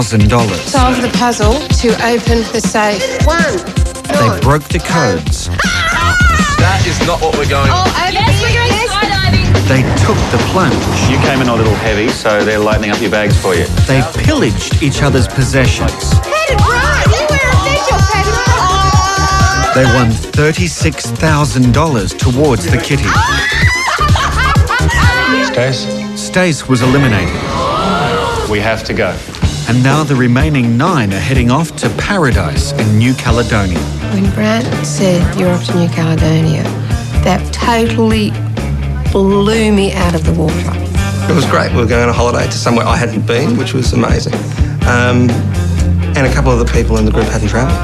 Solve the puzzle to open the safe. They broke the codes. That is not what we're going on. Yes, we're going skydiving. They took the plunge. You came in a little heavy, so they're lightening up your bags for you. They pillaged each other's possessions. Headed right. You were official, They won $36,000 towards the kitty. Stace was eliminated. We have to go. And now the remaining 9 are heading off to paradise in New Caledonia. When Brant said you're off to New Caledonia, that totally blew me out of the water. It was great. We were going on a holiday to somewhere I hadn't been, which was amazing. And a couple of the people in the group hadn't travelled.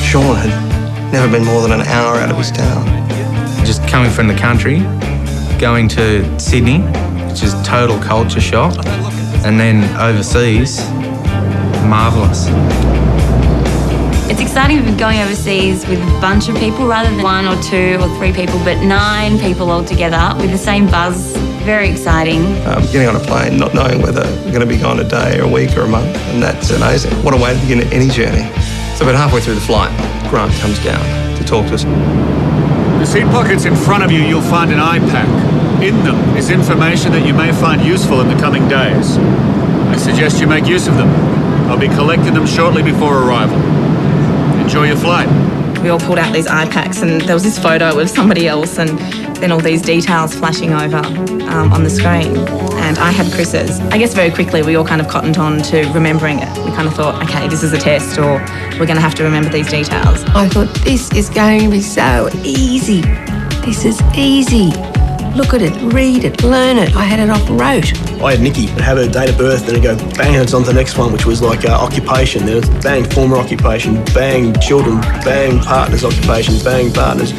Sean had never been more than an hour out of his town. Just coming from the country, going to Sydney, which is total culture shock, and then overseas, marvellous. It's exciting to be going overseas with a bunch of people rather than 1 or 2 or 3 people, but 9 people all together with the same buzz. Very exciting. Getting on a plane, not knowing whether we're going to be gone a day or a week or a month, and that's amazing. What a way to begin any journey. So about halfway through the flight, Grant comes down to talk to us. The seat pockets in front of you, you'll find an iPack. In them is information that you may find useful in the coming days. I suggest you make use of them. I'll be collecting them shortly before arrival. Enjoy your flight. We all pulled out these iPads and there was this photo of somebody else and then all these details flashing over on the screen. And I had Chris's. I guess very quickly we all kind of cottoned on to remembering it. We kind of thought, okay, this is a test or we're going to have to remember these details. I thought, this is going to be so easy. This is easy. Look at it, read it, learn it. I had it off rote. I had Nikki have her date of birth, then it go bang, and it's on to the next one, which was like occupation. Then it's bang, former occupation, bang, children, bang, partners, occupation, bang, partners,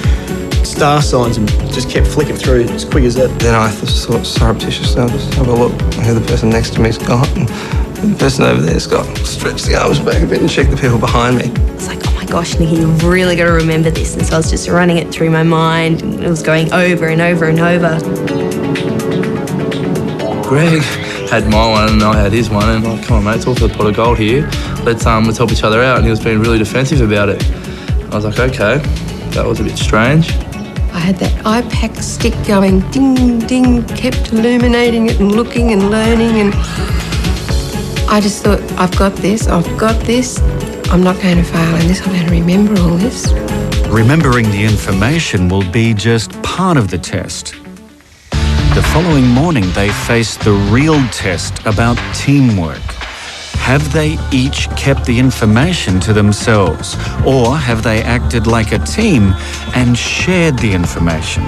star signs, and just kept flicking through as quick as that. Then I thought surreptitiously, I'll just have a look who the person next to me's got. And the person over there's got stretched the arms back a bit and check the people behind me. It's like, oh my gosh, Nikki, you've really got to remember this. And so I was just running it through my mind and it was going over and over and over. Greg had my one and I had his one, and I'm like, come on mate, it's all for the pot of gold here. Let's help each other out. And he was being really defensive about it. I was like, okay, that was a bit strange. I had that iPack stick going ding, ding, kept illuminating it and looking and learning, and I just thought, I've got this. I'm not going to fail in this. I'm going to remember all this. Remembering the information will be just part of the test. The following morning, they face the real test about teamwork. Have they each kept the information to themselves, or have they acted like a team and shared the information?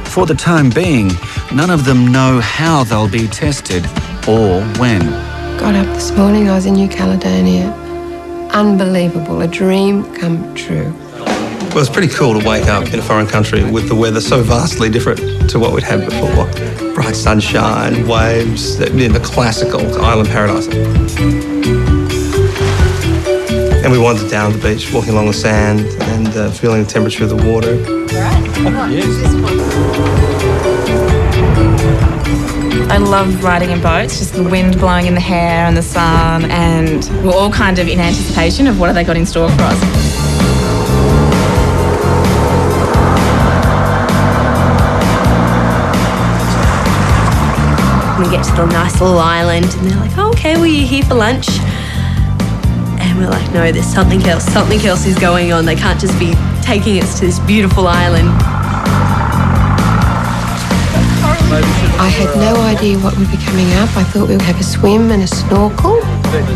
For the time being, none of them know how they'll be tested or when. Got up this morning, I was in New Caledonia. Unbelievable, a dream come true. Well, it's pretty cool to wake up in a foreign country with the weather so vastly different to what we'd had before. Bright sunshine, waves, the classical island paradise. And we wandered down the beach, walking along the sand and feeling the temperature of the water. I love riding in boats, just the wind blowing in the hair and the sun, and we're all kind of in anticipation of what have they got in store for us. We get to the nice little island and they're like, oh, okay, well, you're here for lunch. And we're like, no, there's something else. Something else is going on. They can't just be taking us to this beautiful island. I had no idea what would be coming up. I thought we would have a swim and a snorkel. And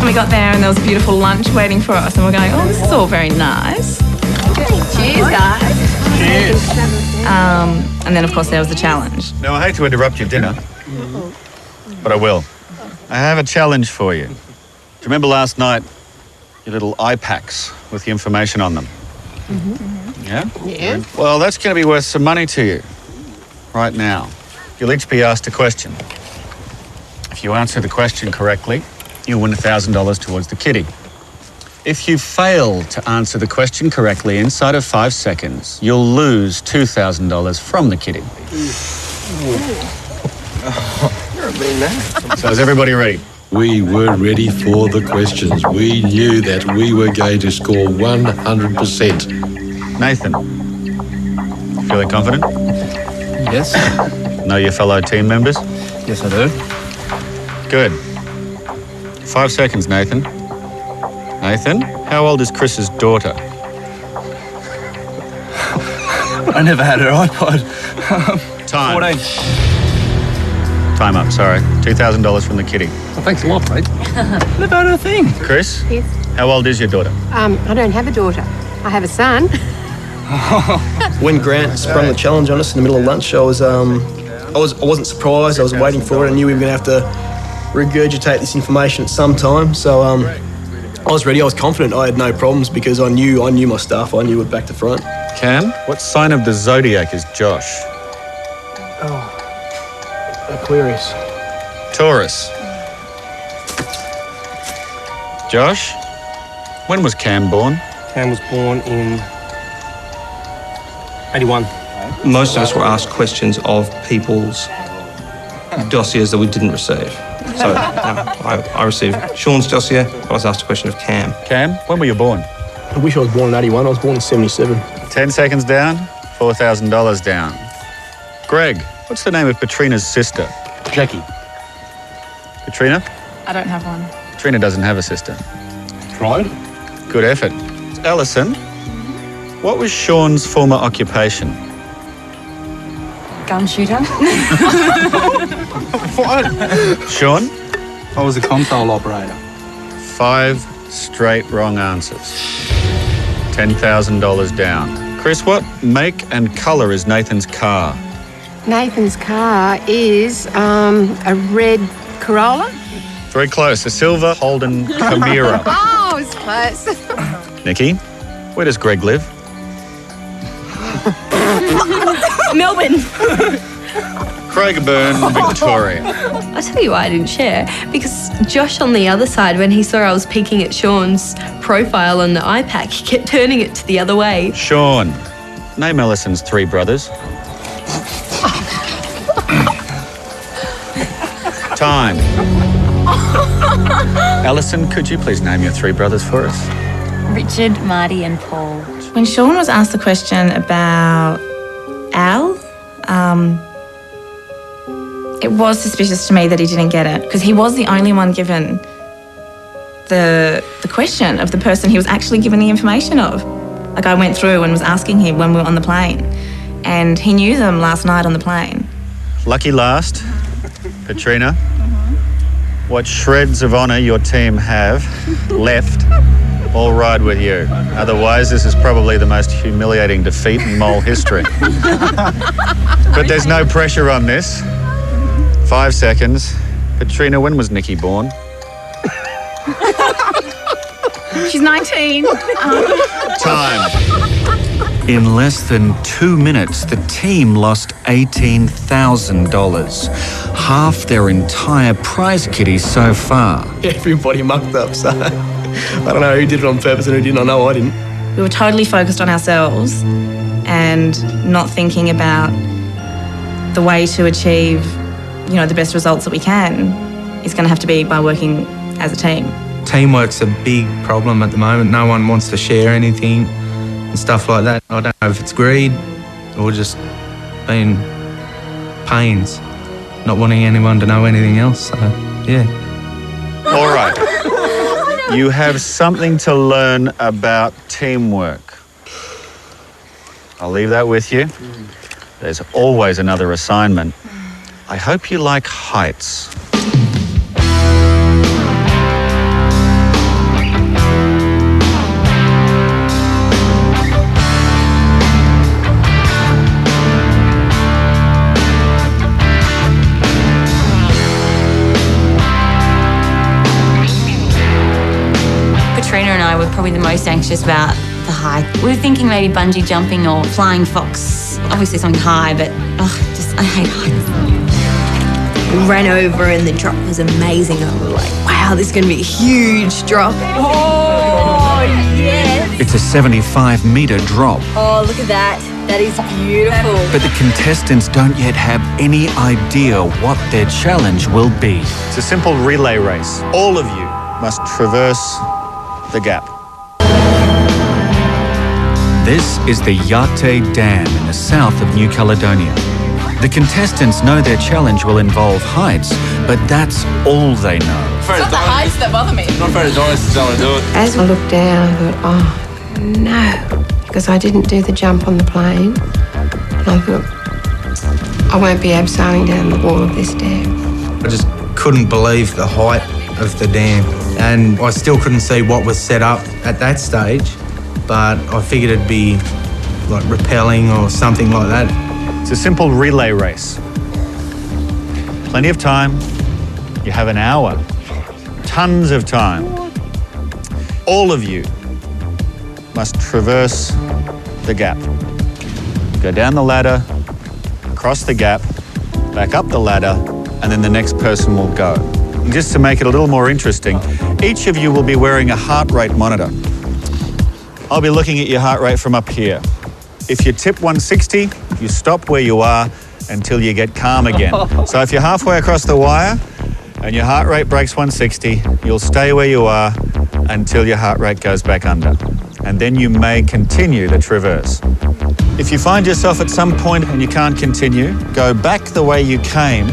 we got there and there was a beautiful lunch waiting for us and we're going, oh, this is all very nice. Cheers, guys. Cheers. And then, of course, there was the challenge. Now, I hate to interrupt your dinner, but I will. I have a challenge for you. Do you remember last night, your little iPacks with the information on them? Mm-hmm. Yeah? Yeah. Well, that's going to be worth some money to you right now. You'll each be asked a question. If you answer the question correctly, you'll win $1,000 towards the kitty. If you fail to answer the question correctly inside of 5 seconds, you'll lose $2,000 from the kitty. being that. So is everybody ready? We were ready for the questions. We knew that we were going to score 100%. Nathan, feeling confident? Yes. Know your fellow team members? Yes, I do. Good. 5 seconds, Nathan. Nathan, how old is Chris's daughter? I never had her iPod. Time. 14. Time up, sorry. $2,000 from the kitty. Well, thanks a lot, mate. Never had a thing. Chris? Yes. How old is your daughter? I don't have a daughter. I have a son. When Grant sprung the challenge on us in the middle of lunch, I wasn't surprised. I was waiting for it. I knew we were going to have to regurgitate this information at some time. So I was ready. I was confident. I had no problems because I knew my stuff. I knew it back to front. Cam, what sign of the zodiac is Josh? Aquarius. Taurus. Josh, when was Cam born? Cam was born in 81. Most of us were asked questions of people's dossiers that we didn't receive. So I received Sean's dossier. I was asked a question of Cam. Cam, when were you born? I wish I was born in 81. I was born in 77. 10 seconds down, $4,000 down. Greg, what's the name of Katrina's sister? Jackie. Katrina? I don't have one. Katrina doesn't have a sister. Tried. Good effort. Alison, what was Sean's former occupation? Gun shooter. Sean? I was a console operator. 5 straight wrong answers. $10,000 down. Chris, what make and colour is Nathan's car? Nathan's car is a red Corolla. Very close. A silver Holden Chimera. Oh, it's close. Nikki, where does Greg live? Melbourne. Craigieburn, Victoria. I'll tell you why I didn't share. Because Josh on the other side, when he saw I was peeking at Sean's profile on the iPad, he kept turning it to the other way. Sean, name Alison's 3 brothers. Time. Alison, could you please name your 3 brothers for us? Richard, Marty and Paul. When Sean was asked the question about Al, it was suspicious to me that he didn't get it because he was the only one given the question of the person he was actually given the information of. Like I went through and was asking him when we were on the plane and he knew them last night on the plane. Lucky last, Katrina. What shreds of honour your team have left all ride with you. Otherwise, this is probably the most humiliating defeat in mole history. But there's no pressure on this. 5 seconds. Katrina, when was Nikki born? She's 19. Time. In less than 2 minutes, the team lost $18,000, half their entire prize kitty so far. Everybody mucked up, so I don't know who did it on purpose and who didn't. I know I didn't. We were totally focused on ourselves and not thinking about the way to achieve, the best results that we can is going to have to be by working as a team. Teamwork's a big problem at the moment. No one wants to share anything and stuff like that. I don't know if it's greed or just being pains, not wanting anyone to know anything else. So, yeah. All right. You have something to learn about teamwork. I'll leave that with you. There's always another assignment. I hope you like heights. Katrina and I were probably the most anxious about the height. We were thinking maybe bungee jumping or flying fox. Obviously something high, but I hate heights. We ran over and the drop was amazing. I was like, wow, this is going to be a huge drop. Oh, yes. It's a 75-metre drop. Oh, look at that. That is beautiful. But the contestants don't yet have any idea what their challenge will be. It's a simple relay race. All of you must traverse the gap. This is the Yate Dam in the south of New Caledonia. The contestants know their challenge will involve heights, but that's all they know. It's not the heights that bother me. I'm afraid of dinosaurs, I want to do it. As I looked down, I thought, oh, no, because I didn't do the jump on the plane. And I thought, I won't be abseiling down the wall of this dam. I just couldn't believe the height of the dam, and I still couldn't see what was set up at that stage, but I figured it'd be like rappelling or something like that. It's a simple relay race. Plenty of time. You have an hour. Tons of time. All of you must traverse the gap. Go down the ladder, across the gap, back up the ladder, and then the next person will go. And just to make it a little more interesting, each of you will be wearing a heart rate monitor. I'll be looking at your heart rate from up here. If you tip 160, you stop where you are until you get calm again. So if you're halfway across the wire and your heart rate breaks 160, you'll stay where you are until your heart rate goes back under. And then you may continue the traverse. If you find yourself at some point and you can't continue, go back the way you came,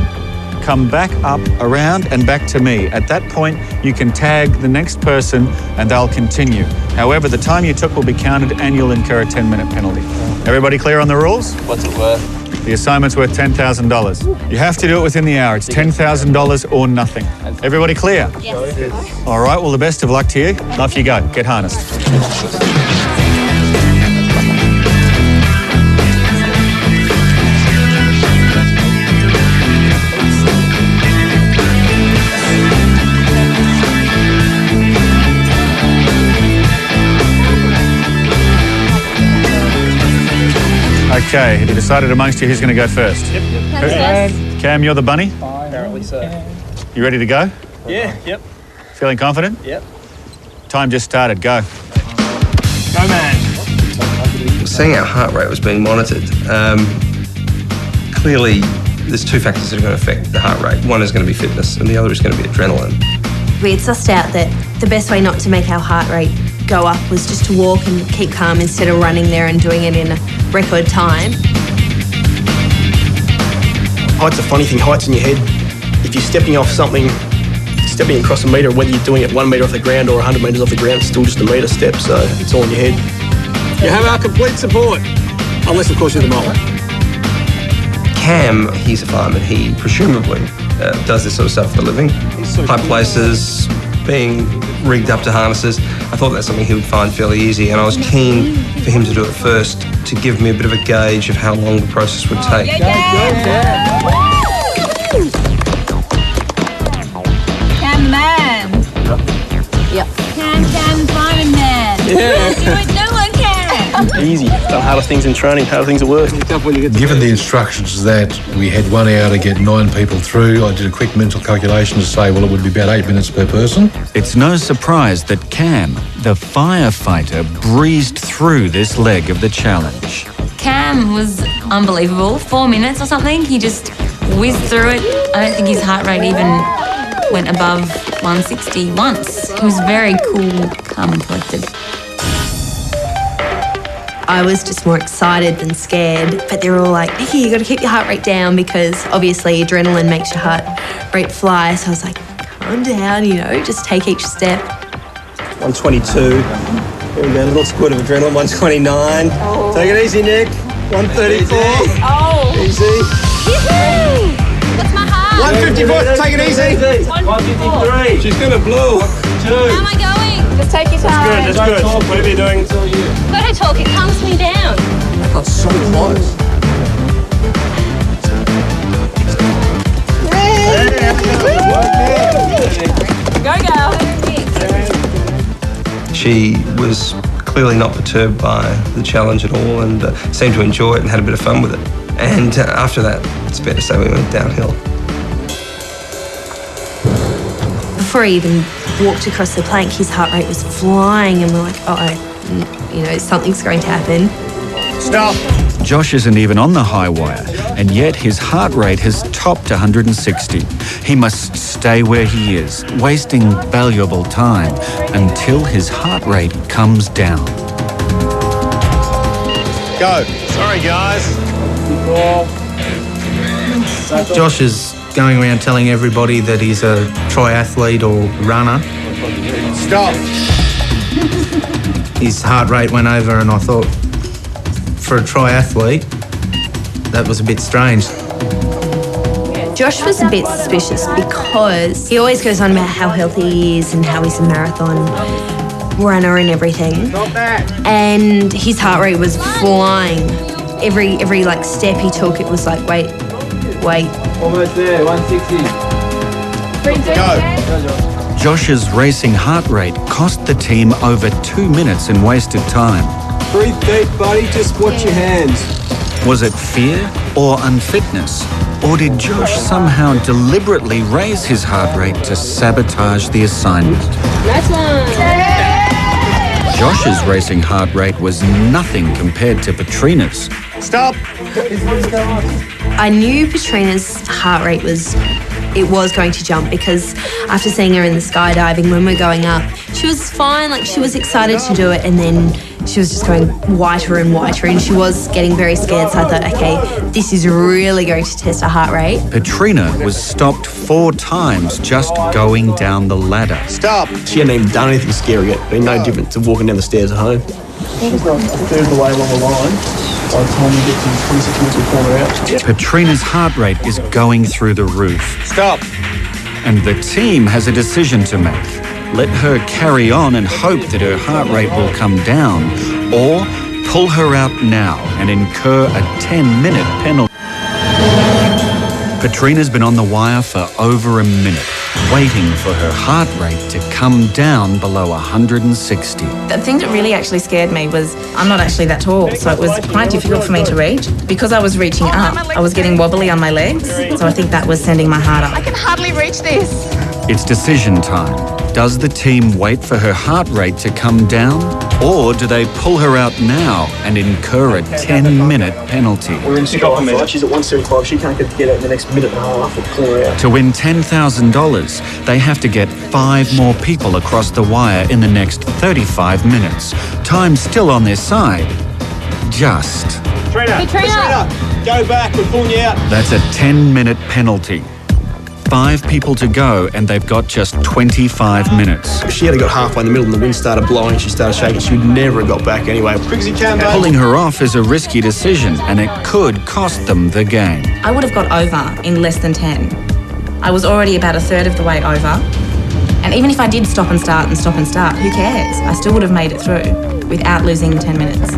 come back up, around and back to me. At that point, you can tag the next person and they'll continue. However, the time you took will be counted and you'll incur a 10-minute penalty. Everybody clear on the rules? What's it worth? The assignment's worth $10,000. You have to do it within the hour. It's $10,000 or nothing. Everybody clear? Yes. All right, well, the best of luck to you. Off you go. Get harnessed. Okay, have you decided amongst you who's going to go first? That's us. Cam, you're the bunny? Apparently so. You ready to go? Yeah, yep. Feeling confident? Yep. Time just started. Go. Go, man. Seeing our heart rate was being monitored, clearly there's two factors that are going to affect the heart rate. One is going to be fitness and the other is going to be adrenaline. We had sussed out that the best way not to make our heart rate go up was just to walk and keep calm instead of running there and doing it in a record time. Height's a funny thing, height's in your head. If you're stepping off something, stepping across a metre, whether you're doing it 1 metre off the ground or 100 metres off the ground, it's still just a metre step, so it's all in your head. You have our complete support. Unless, of course, you're the mower. Cam, he's a fireman. He presumably does this sort of stuff for a living. High places, being rigged up to harnesses. I thought that's something he would find fairly easy, and I was keen for him to do it first to give me a bit of a gauge of how long the process would take. Cam man. Yep. Cam fireman man. Yeah. Do it, no one can. Easy. Done harder things in training, harder things at work. Given the instructions that we had 1 hour to get 9 people through, I did a quick mental calculation to say, well, it would be about 8 minutes per person. It's no surprise that Cam, the firefighter, breezed through this leg of the challenge. Cam was unbelievable. 4 minutes or something, he just whizzed through it. I don't think his heart rate even went above 160 once. He was very cool, calm and collected. I was just more excited than scared, but they were all like, Nikki, you got to keep your heart rate down because obviously adrenaline makes your heart rate fly. So I was like, calm down, just take each step. 122. Here we go, a little squirt of adrenaline. 129. Oh. Take it easy, Nick. 134. Oh. Easy. Yoo-hoo! What's my heart? 154. Take it easy. 153. She's gonna blow. How am I going? Just take your time. That's good. Whatever you're doing. Go to talk, it calms me down. That's so close. Go, girl. She was clearly not perturbed by the challenge at all and seemed to enjoy it and had a bit of fun with it. And after that, it's fair to say we went downhill. Before he even walked across the plank, his heart rate was flying and we're like, something's going to happen. Stop. Josh isn't even on the high wire, and yet his heart rate has topped 160. He must stay where he is, wasting valuable time until his heart rate comes down. Go. Sorry, guys. Josh is going around telling everybody that he's a triathlete or runner. Stop. His heart rate went over, and I thought, for a triathlete, that was a bit strange. Josh was a bit suspicious because he always goes on about how healthy he is and how he's a marathon runner and everything. And his heart rate was flying. Every like step he took, it was like, wait. Almost there, 160. Go. Josh's racing heart rate cost the team over 2 minutes in wasted time. Breathe deep, buddy. Just watch your hands. Was it fear or unfitness? Or did Josh somehow deliberately raise his heart rate to sabotage the assignment? Nice one. Josh's racing heart rate was nothing compared to Petrina's. Stop. I knew Petrina's heart rate was going to jump because after seeing her in the skydiving when we're going up, she was fine, like she was excited to do it, and then she was just going whiter and whiter, and she was getting very scared, so I thought, okay, this is really going to test her heart rate. Petrina was stopped 4 times just going down the ladder. Stop. She hadn't even done anything scary yet. Been no different to walking down the stairs at home. A third of the way along the line. By the time we get to 26 minutes, we corner out. Petrina's heart rate is going through the roof. Stop. And the team has a decision to make. Let her carry on and hope that her heart rate will come down, or pull her out now and incur a 10-minute penalty. Petrina's been on the wire for over a minute, waiting for her heart rate to come down below 160. The thing that really actually scared me was I'm not actually that tall, so it was quite difficult for me to reach. Because I was reaching up, I was getting wobbly on my legs, so I think that was sending my heart up. I can hardly reach this. It's decision time. Does the team wait for her heart rate to come down, or do they pull her out now and incur a 10-minute penalty? We're in Scotland. She's at 175. She can't get out in the next minute and a half. We'll pull her out. To win $10,000, they have to get 5 more people across the wire in the next 35 minutes. Time still on their side. Just. Petrina. Go back. We're pulling you out. That's a 10-minute penalty. 5 people to go, and they've got just 25 minutes. If she had got halfway in the middle and the wind started blowing, she started shaking, she would never have got back anyway. Quick as you can, mate. Pulling her off is a risky decision, and it could cost them the game. I would have got over in less than 10. I was already about a third of the way over. And even if I did stop and start, who cares? I still would have made it through without losing 10 minutes.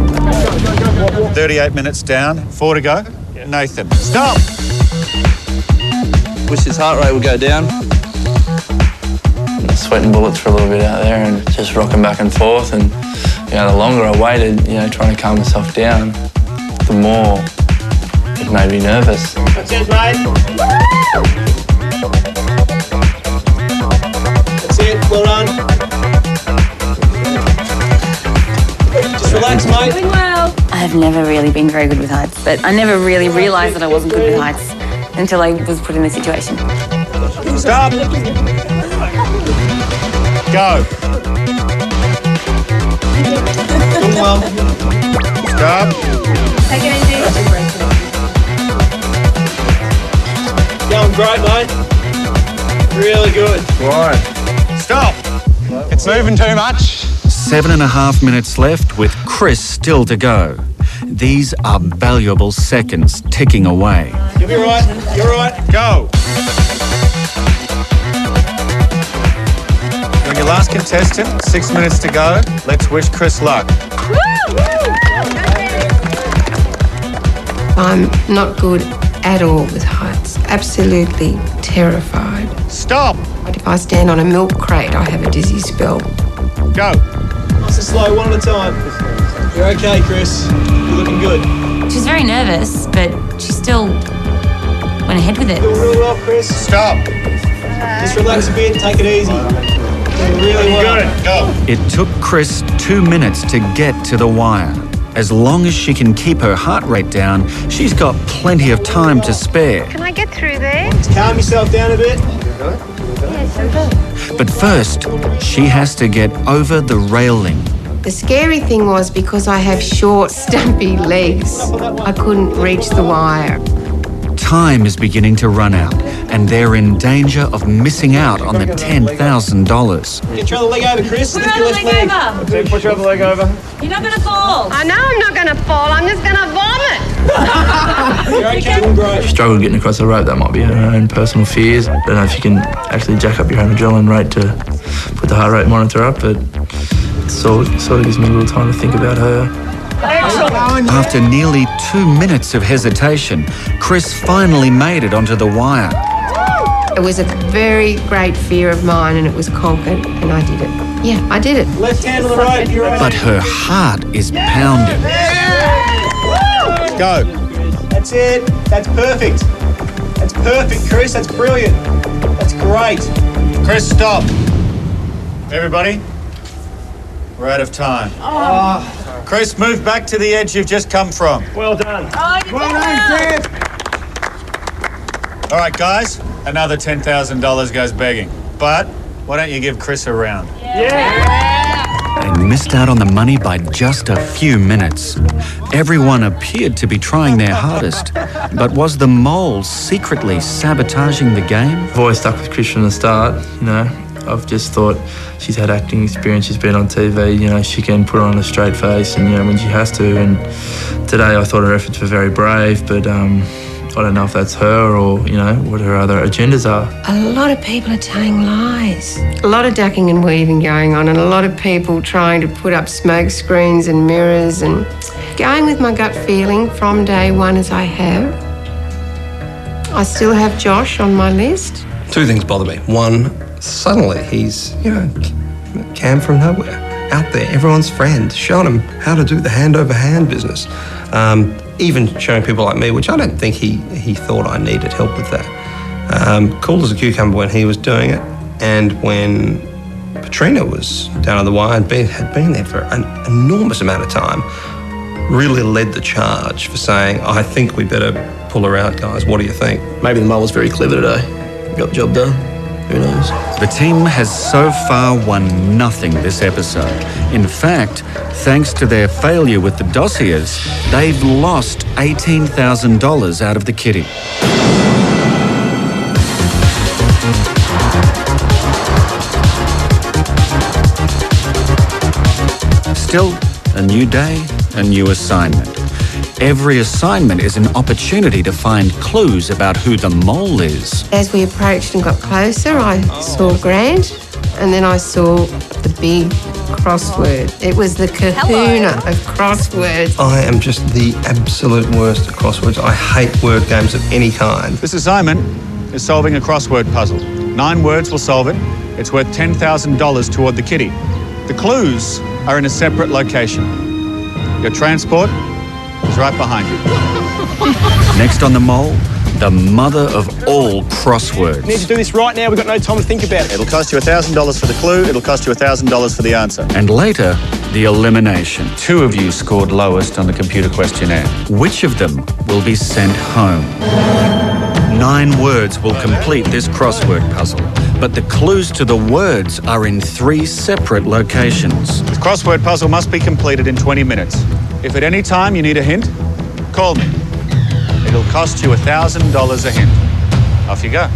38 minutes down. 4 to go. Nathan. Stop. Wish his heart rate would go down. Sweating bullets for a little bit out there and just rocking back and forth. And, the longer I waited, trying to calm myself down, the more it made me nervous. That's it, mate. That's it. Well done. Just relax, mate. Doing well. I've never really been very good with heights, but I never really realised that I wasn't good with heights until I was put in this situation. Stop. Go. Doing well. Stop. Take it easy. Going great, mate. Really good. Right. Stop. It's moving too much. 7.5 minutes left with Chris still to go. These are valuable seconds ticking away. You'll be right. You're right. Go. You're your last contestant. 6 minutes to go. Let's wish Chris luck. I'm not good at all with heights. Absolutely terrified. Stop. But if I stand on a milk crate, I have a dizzy spell. Go. Nice and slow, one at a time. You're okay, Chris. You're looking good. She was very nervous, but she still went ahead with it. Doing really well, Chris. Stop. Just relax a bit, take it easy. Doing really well. Good. Go. It took Chris 2 minutes to get to the wire. As long as she can keep her heart rate down, she's got plenty of time to spare. Can I get through there? Calm yourself down a bit. But first, she has to get over the railing. The scary thing was because I have short, stumpy legs, I couldn't reach the wire. Time is beginning to run out, and they're in danger of missing out on the $10,000. Get your other leg over, Chris. Put Lift your your other left leg leg. over. Okay, put your other leg over. You're not going to fall. I know I'm not going to fall. I'm just going to vomit. You're okay, doing great. She struggled getting across the rope. That might be her own personal fears. I don't know if you can actually jack up your own adrenaline rate to put the heart rate monitor up, but it sort of gives me a little time to think about her. After nearly 2 minutes of hesitation, Chris finally made it onto the wire. It was a very great fear of mine and it was conquered and I did it. Yeah, I did it. Left hand on the rope. You're right. But her heart is pounding. Go. That's it. That's perfect. That's perfect, Chris. That's brilliant. That's great. Chris, stop. Everybody, we're out of time. Chris, move back to the edge you've just come from. Well done. Well done, Chris. All right, guys, another $10,000 goes begging. But why don't you give Chris a round? They missed out on the money by just a few minutes. Everyone appeared to be trying their hardest. But was the mole secretly sabotaging the game? I've always stuck with Chris from the start, you know. I've just thought she's had acting experience, she's been on TV, you know, she can put on a straight face and, you know, when she has to. And today I thought her efforts were very brave, but I don't know if that's her or, you know, what her other agendas are. A lot of people are telling lies. A lot of ducking and weaving going on and a lot of people trying to put up smoke screens and mirrors and going with my gut feeling from day one as I have. I still have Josh on my list. Two things bother me. One, suddenly he's, Cam from nowhere, out there, everyone's friend, showing him how to do the hand-over-hand business. Even showing people like me, which I don't think he thought I needed help with that. Cool as a cucumber when he was doing it, and when Katrina was down on the wire and had been there for an enormous amount of time, really led the charge for saying, I think we better pull her out, guys. What do you think? Maybe the mole was very clever today. Got the job done. Who knows? The team has so far won nothing this episode. In fact, thanks to their failure with the dossiers, they've lost $18,000 out of the kitty. Still, a new day, a new assignment. Every assignment is an opportunity to find clues about who the mole is. As we approached and got closer, I saw Grant and then I saw the big crossword. It was the kahuna of crosswords. I am just the absolute worst at crosswords. I hate word games of any kind. This assignment is solving a crossword puzzle. 9 words will solve it. It's worth $10,000 toward the kitty. The clues are in a separate location. Your transport is right behind you. Next on The Mole, the mother of all crosswords. We need to do this right now. We've got no time to think about it. It'll cost you $1,000 for the clue. It'll cost you $1,000 for the answer. And later, the elimination. 2 of you scored lowest on the computer questionnaire. Which of them will be sent home? 9 words will complete this crossword puzzle, but the clues to the words are in 3 separate locations. The crossword puzzle must be completed in 20 minutes. If at any time you need a hint, call me. It'll cost you $1,000 a hint. Off you go.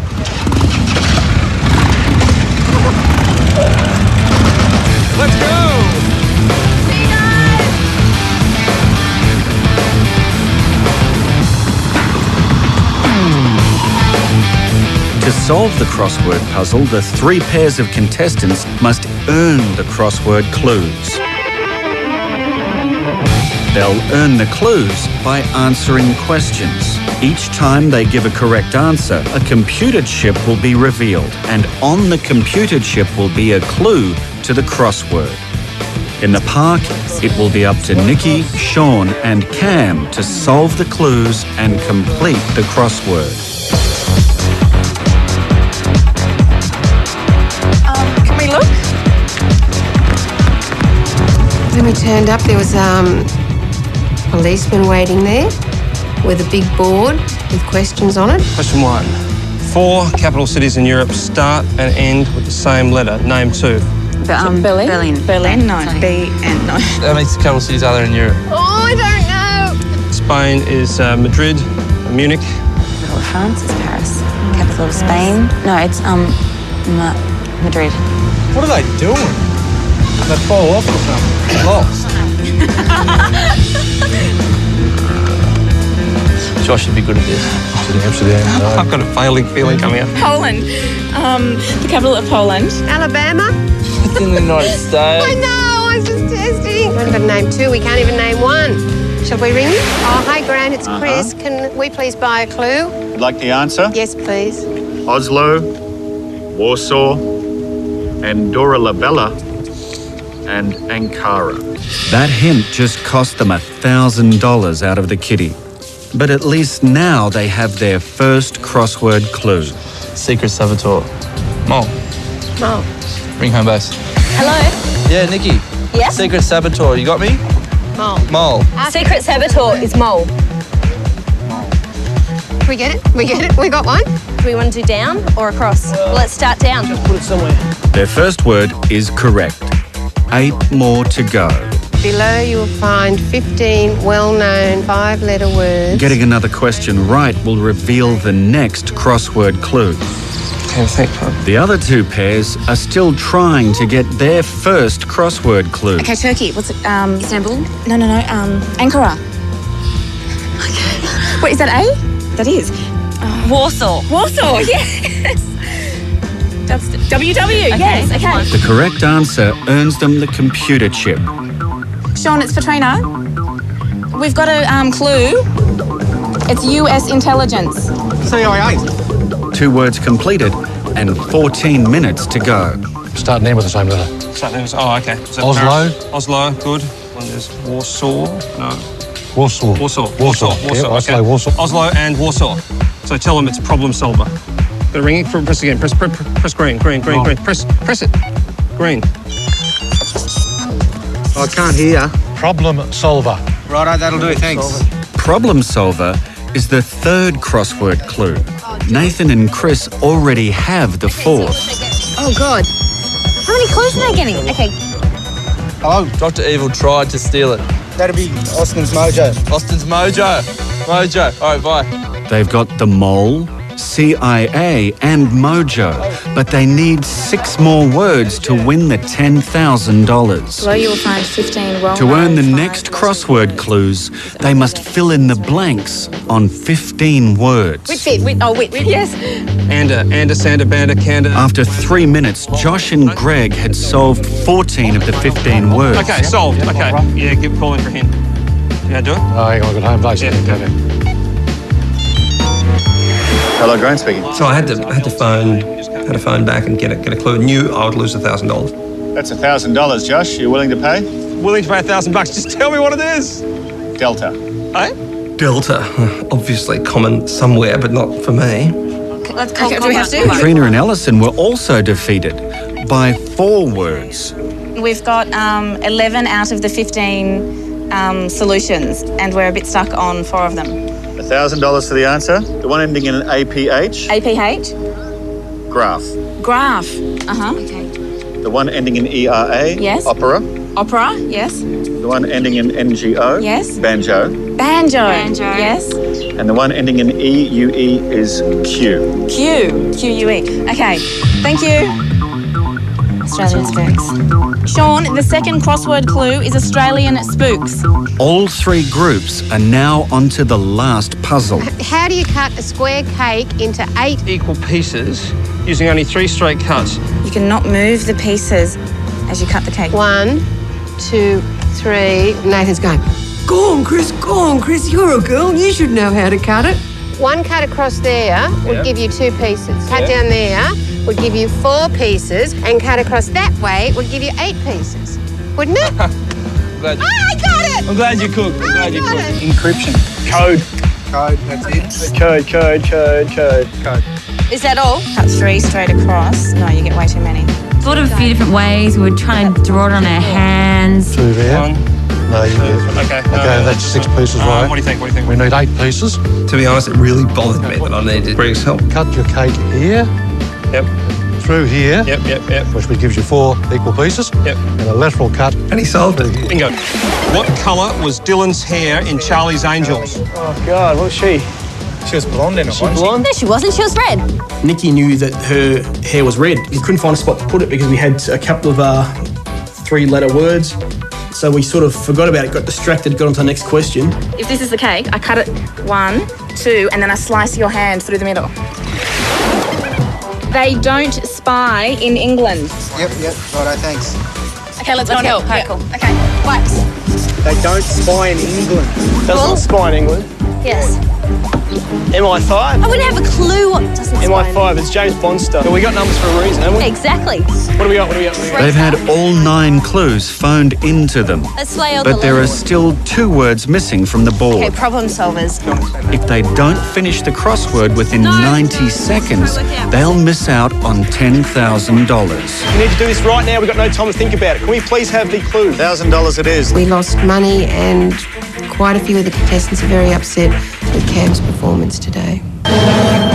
Let's go! To solve the crossword puzzle, the 3 pairs of contestants must earn the crossword clues. They'll earn the clues by answering questions. Each time they give a correct answer, a computer chip will be revealed, and on the computer chip will be a clue to the crossword. In the park, it will be up to Nikki, Sean, and Cam to solve the clues and complete the crossword. Can we look? When we turned up, there was Policeman waiting there with a big board with questions on it. Question 1. 4 capital cities in Europe start and end with the same letter. Name 2. Berlin. Berlin, no. B and no. How many capital cities are there in Europe? Oh, I don't know. Spain is Madrid, Munich. Capital of France is Paris. Capital of Spain? No, it's Madrid. What are they doing? They fall off or something. Lost. Josh should be good at this. Amsterdam, no. I've got a failing feeling coming up. Poland. The capital of Poland. Alabama? It's in the United States. I know, I was just testing. We've only got to name 2. We can't even name 1. Shall we ring you? Oh, hi, Grant. It's Chris. Can we please buy a clue? Would like the answer? Yes, please. Oslo, Warsaw, Andorra la Bella, and Ankara. That hint just cost them $1,000 out of the kitty. But at least now they have their first crossword clue. Secret saboteur. Mole. Mole. Ring home base. Hello? Yeah, Nikki. Yeah? Secret saboteur. You got me? Mole. Mole. Secret saboteur is mole. We get it? We get it? We got one? Do we want to do down or across? Let's start down. Put it somewhere. Their first word is correct. 8 more to go. Below you'll find 15 well-known 5-letter words. Getting another question right will reveal the next crossword clue. Have a think, Tom. The other 2 pairs are still trying to get their first crossword clue. Okay, Turkey. What's it? Istanbul? No. Ankara. Okay. Wait, is that A? That is. Warsaw. Warsaw, yes. That's WW, yes, okay. The correct answer earns them the computer chip. Sean, it's Katrina. We've got a clue. It's US intelligence. CIA. 2 words completed and 14 minutes to go. Start and end with the same letter. Oh, okay. Is that Oslo. Paris? Oslo, good. One is Warsaw. No. Warsaw. Warsaw. Yeah, Oslo, okay. Warsaw. Oslo and Warsaw. So tell them it's problem solver. Got to ring it. Press again. Press green. Green. Press it. Green. I can't hear. Problem solver. Righto, that'll do it, thanks. Problem solver is the 3rd crossword clue. Nathan and Chris already have the 4th. Oh, God. How many clues am I getting? Okay. Hello. Dr. Evil tried to steal it. That'll be Austin's Mojo. Austin's Mojo. Mojo. All right, bye. They've got the mole, CIA and Mojo, but they need 6 more words to win the $10,000. Below you will find 15 well. To earn the next crossword clues, they must fill in the blanks on 15 words. Whitfit. Yes. Ander, Sander, Bander, Kander. After 3 minutes, Josh and Greg had solved 14 of the 15 words. Okay, solved. Okay. Yeah, give a call in for him. You gonna do it? Oh, hang on, I've got home base. Yeah, Okay. Hello, Grant speaking. So I had to phone back and get a clue. Knew I would lose $1,000. That's $1,000, Josh. You willing to pay? Willing to pay $1,000 bucks. Just tell me what it is. Delta. Hey? Delta, obviously common somewhere, but not for me. Let's call. Do we have to? Katrina and Alison were also defeated by 4 words. We've got 11 out of the 15 solutions, and we're a bit stuck on 4 of them. $1,000 for the answer. The one ending in an APH. APH? Graph. Graph. Okay. The one ending in ERA. Yes. Opera. Opera, yes. The one ending in NGO. Yes. Banjo. Banjo. Yes. And the one ending in EUE is Q. QUE. Okay. Thank you. Australian spooks. Sean, the second crossword clue is Australian spooks. All 3 groups are now onto the last puzzle. How do you cut a square cake into 8 Equal pieces using only 3 straight cuts. You cannot move the pieces as you cut the cake. 1, 2, 3. Nathan's going, go on, Chris, you're a girl. You should know how to cut it. 1 cut across there would give you 2 pieces. Cut down there would give you 4 pieces, and cut across that way would give you 8 pieces, wouldn't it? I got it! I'm glad you cooked. Encryption. Code, that's it. Code. Is that all? Cut 3 straight across. No, you get way too many. Thought of a few different ways. We were trying to draw it on our hands. 2 there. 1, No, you get. Okay. Okay, that's 6 pieces, right? What do you think? We need 8 pieces. To be honest, it really bothered me that I needed Greg's help. Cut your cake here, Yep. through here, Yep. which gives you 4 equal pieces, Yep. and a lateral cut. And he solved it. Bingo. What colour was Dylan's hair in Charlie's Angels? Oh, God, what was she? She was blonde in it, She blonde? No, she wasn't. She was red. Nikki knew that her hair was red. We couldn't find a spot to put it because we had a couple of 3-letter words. So we sort of forgot about it, got distracted, got on to the next question. If this is the cake, I cut it 1, 2, and then I slice your hand through the middle. They don't spy in England. Yep. Righto, thanks. Okay, let's go. Okay, cool. Okay, wax. They don't spy in England. Does Well- not spy in England. Yes. MI5? I wouldn't have a clue what doesn't spy. MI5, it's James Bond stuff. But we got numbers for a reason, haven't we? Exactly. What do we got? They've had all 9 clues phoned into them, Let's lay out the but there are level. still 2 words missing from the board. Okay, problem solvers. If they don't finish the crossword within 90 seconds, they'll miss out on $10,000. We need to do this right now. We've got no time to think about it. Can we please have the clue? $1,000 it is. We lost money, and quite a few of the contestants are very upset with Cam's performance today.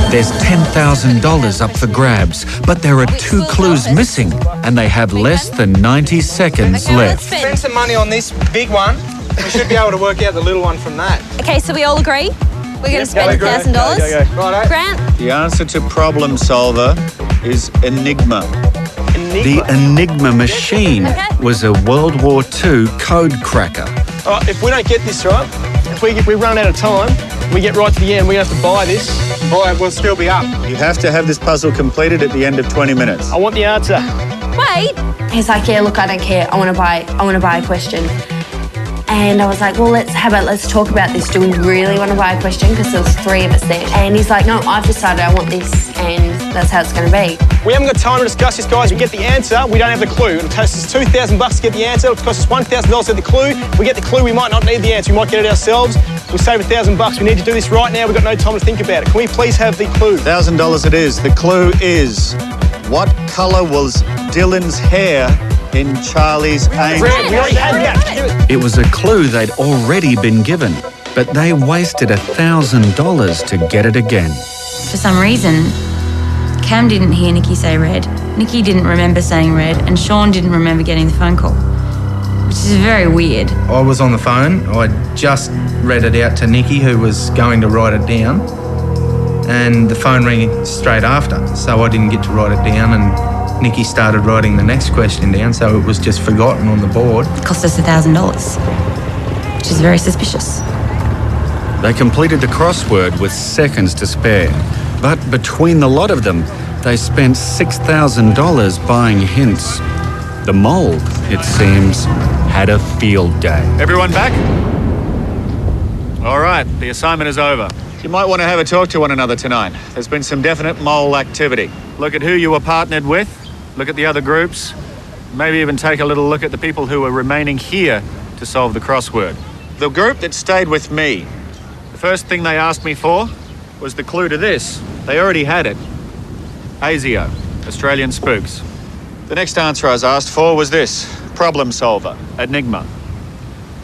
There's $10,000 up for grabs, but there are 2 clues missing, and they have less than 90 seconds left. Spend some money on this big one. We should be able to work out the little one from that. Okay, so we all agree? We're going to spend agree. $1,000? Go. Righto. Grant? The answer to problem solver is enigma. The Enigma machine was a World War II code cracker. All right, if we don't get this right, if we run out of time, we get right to the end, we're going to have to buy this. We'll still be up. You have to have this puzzle completed at the end of 20 minutes. I want the answer. Wait. He's like, yeah, look, I don't care. I want to buy a question. And I was like, well, let's talk about this. Do we really want to buy a question? Because there was 3 of us there. And he's like, no, I've decided I want this, and that's how it's going to be. We haven't got time to discuss this, guys. We get the answer, we don't have the clue. It'll cost us $2,000 to get the answer. It'll cost us $1,000 to get the clue. We get the clue, we might not need the answer. We might get it ourselves. We'll save $1,000. We need to do this right now. We've got no time to think about it. Can we please have the clue? $1,000 it is. The clue is, what colour was Dylan's hair in Charlie's Angels? We already had that. It was a clue they'd already been given, but they wasted $1,000 to get it again. For some reason, Cam didn't hear Nikki say red, Nikki didn't remember saying red, and Sean didn't remember getting the phone call, which is very weird. I was on the phone. I just read it out to Nikki, who was going to write it down, and the phone rang straight after, so I didn't get to write it down, and Nikki started writing the next question down, so it was just forgotten on the board. It cost us $1,000, which is very suspicious. They completed the crossword with seconds to spare, but between the lot of them, they spent $6,000 buying hints. The mole, it seems, had a field day. Everyone back? All right, the assignment is over. You might want to have a talk to one another tonight. There's been some definite mole activity. Look at who you were partnered with, look at the other groups, maybe even take a little look at the people who are remaining here to solve the crossword. The group that stayed with me, the first thing they asked me for was the clue to this. They already had it. ASIO, Australian Spooks. The next answer I was asked for was this, problem solver, enigma.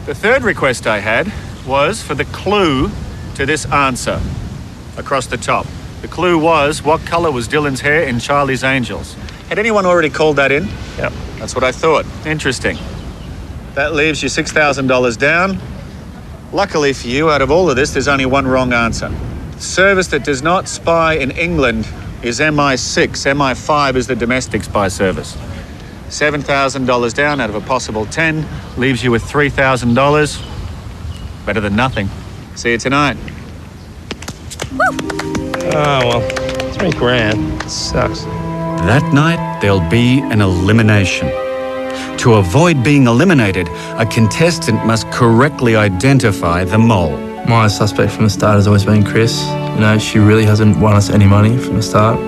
The third request I had was for the clue to this answer across the top. The clue was, what colour was Dylan's hair in Charlie's Angels? Had anyone already called that in? Yep. That's what I thought. Interesting. That leaves you $6,000 down. Luckily for you, out of all of this, there's only one wrong answer. The service that does not spy in England is MI6. MI5 is the domestic spy service. $7,000 down out of a possible 10 leaves you with $3,000. Better than nothing. See you tonight. Oh, well, $3,000. Sucks. That night, there'll be an elimination. To avoid being eliminated, a contestant must correctly identify the mole. My suspect from the start has always been Chris. You know, she really hasn't won us any money from the start.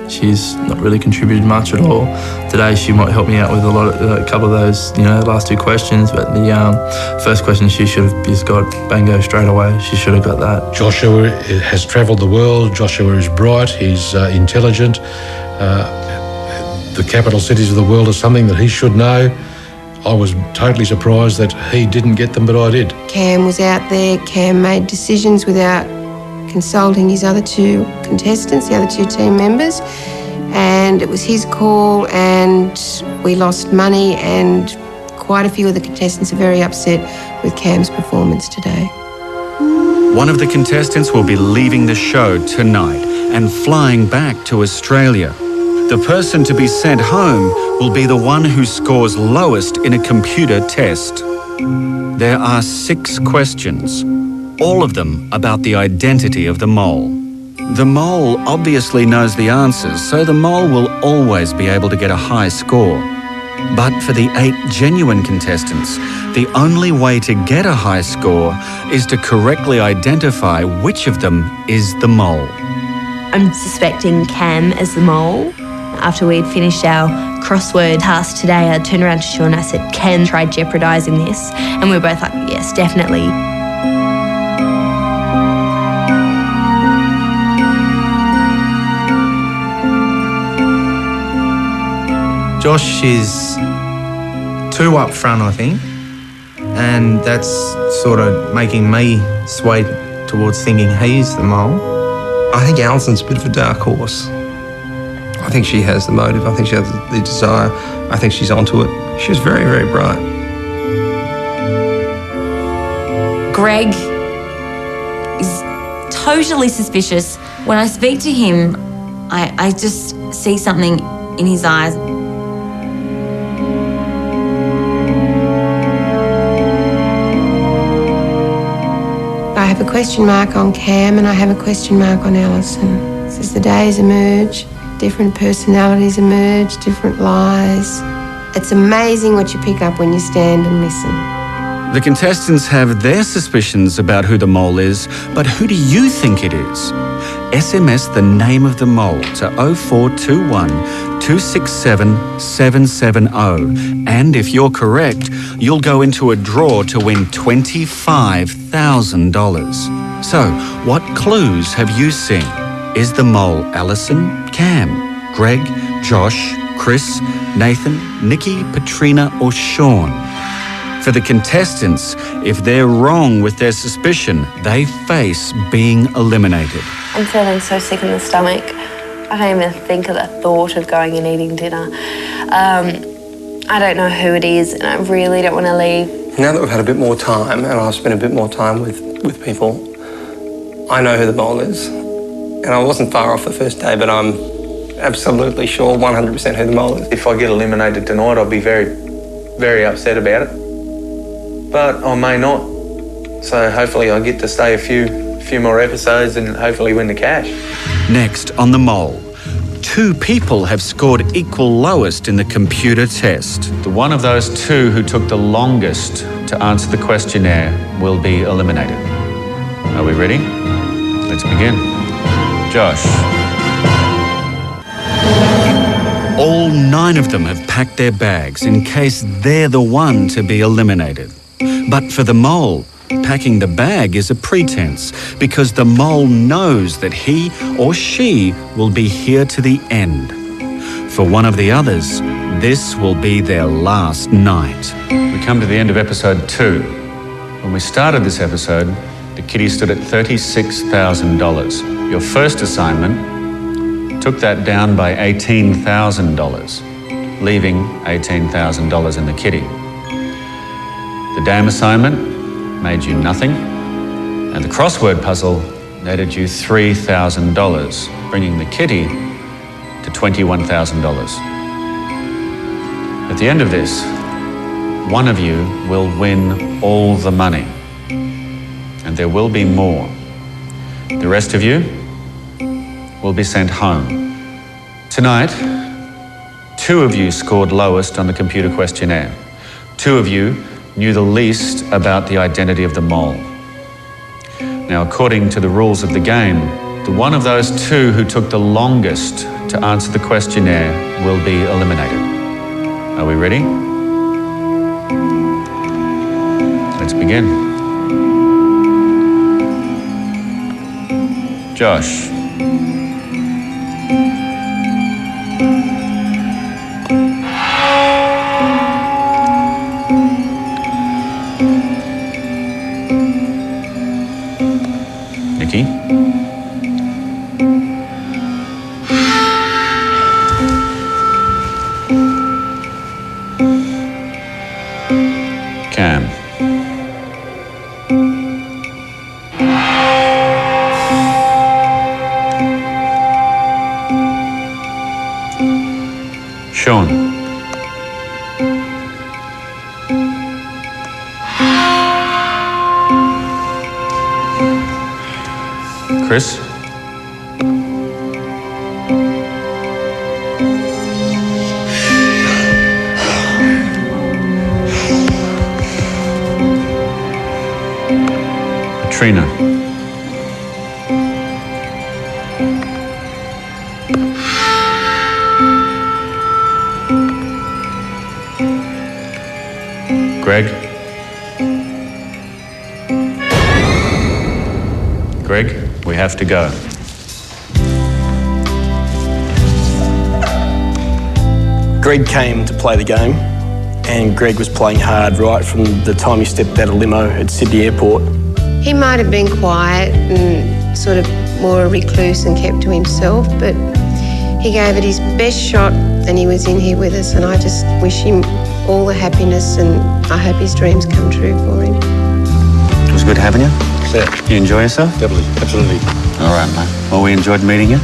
She's not really contributed much at all. Today she might help me out with a couple of those, last 2 questions, but the first question she should have just got bango straight away. She should have got that. Joshua has travelled the world. Joshua is bright. He's intelligent. The capital cities of the world are something that he should know. I was totally surprised that he didn't get them, but I did. Cam was out there. Cam made decisions without consulting his other two contestants, the other two team members, and it was his call, and we lost money, and quite a few of the contestants are very upset with Cam's performance today. One of the contestants will be leaving the show tonight and flying back to Australia. The person to be sent home will be the one who scores lowest in a computer test. There are 6 questions, all of them about the identity of the mole. The mole obviously knows the answers, so the mole will always be able to get a high score. But for the 8 genuine contestants, the only way to get a high score is to correctly identify which of them is the mole. I'm suspecting Cam as the mole. After we'd finished our crossword task today, I turned around to Sean and I said, Cam tried jeopardising this. And we were both like, yes, definitely. Josh is too up front, I think, and that's sort of making me sway towards thinking he's the mole. I think Alison's a bit of a dark horse. I think she has the motive. I think she has the desire. I think she's onto it. She was very, very bright. Greg is totally suspicious. When I speak to him, I just see something in his eyes. I have a question mark on Cam and I have a question mark on Alison. As the days emerge, different personalities emerge, different lies. It's amazing what you pick up when you stand and listen. The contestants have their suspicions about who the mole is, but who do you think it is? SMS the name of the mole to 0421 267 770. And if you're correct, you'll go into a draw to win $25,000. So, what clues have you seen? Is the mole Alison, Cam, Greg, Josh, Chris, Nathan, Nikki, Patrina, or Sean? For the contestants, if they're wrong with their suspicion, they face being eliminated. I'm feeling so sick in the stomach. I don't even think of the thought of going and eating dinner. I don't know who it is and I really don't want to leave. Now that we've had a bit more time and I've spent a bit more time with people, I know who the mole is. And I wasn't far off the first day, but I'm absolutely sure 100% who the mole is. If I get eliminated tonight, I'll be very, very upset about it. But I may not. So hopefully I get to stay a few more episodes and hopefully win the cash. Next on The Mole, 2 people have scored equal lowest in the computer test. The one of those 2 who took the longest to answer the questionnaire will be eliminated. Are we ready? Let's begin. Josh. All 9 of them have packed their bags in case they're the one to be eliminated. But for the mole, packing the bag is a pretense because the mole knows that he or she will be here to the end. For one of the others, this will be their last night. We come to the end of episode 2. When we started this episode, the kitty stood at $36,000. Your first assignment took that down by $18,000, leaving $18,000 in the kitty. The dam assignment made you nothing, and the crossword puzzle netted you $3,000, bringing the kitty to $21,000. At the end of this, one of you will win all the money, and there will be more. The rest of you will be sent home. Tonight, 2 of you scored lowest on the computer questionnaire. 2 of you knew the least about the identity of the mole. Now, according to the rules of the game, the one of those 2 who took the longest to answer the questionnaire will be eliminated. Are we ready? Let's begin. Josh. Cam. Sean. Chris. Trina. Greg. Greg, we have to go. Greg came to play the game, and Greg was playing hard right from the time he stepped out of limo at Sydney Airport. He might have been quiet and sort of more a recluse and kept to himself, but he gave it his best shot and he was in here with us, and I just wish him all the happiness and I hope his dreams come true for him. It was good having you. Yeah. You enjoy yourself? Definitely, absolutely. All right, mate. Well, we enjoyed meeting you.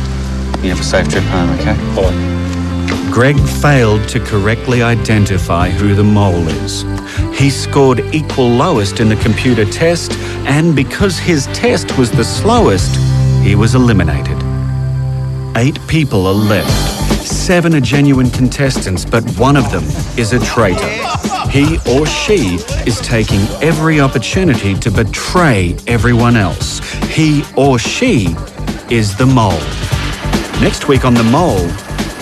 You have a safe trip home, okay? Bye. Greg failed to correctly identify who the mole is. He scored equal lowest in the computer test, and because his test was the slowest, he was eliminated. 8 people are left. 7 are genuine contestants, but one of them is a traitor. He or she is taking every opportunity to betray everyone else. He or she is the mole. Next week on The Mole,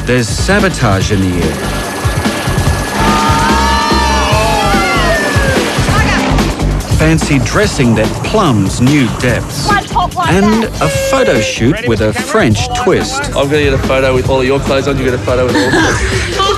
there's sabotage in the air. Fancy dressing that plumbs new depths. And a photo shoot with a French twist. I've got to get a photo with all of your clothes on, you get a photo with all of them.